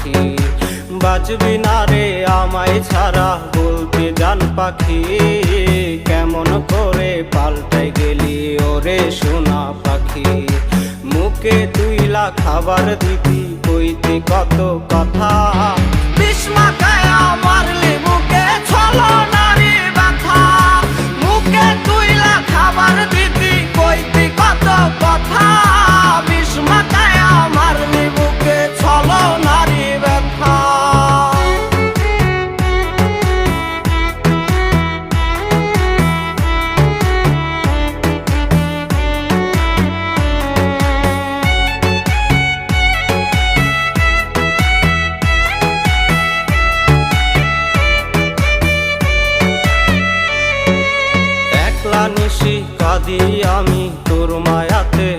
পাখি। বাঁচবি না রে আমায় ছাড়া বলতে জান পাখি, কেমন করে পাল্টে গেলি ওরে সোনা পাখি। মুখে তুইলা খাবার দিতি কইতি কত কথা, বিষ মাখায়া মারলি মুখে ছলনারি ব্যথা। মুখে তুইলা খাবার দিতি কইতি কত কথা, বিষ মাখায়া মারলি মুখে ছলনারি ব্যথা। নিশি কাঁদি আমি তোর মায়াতে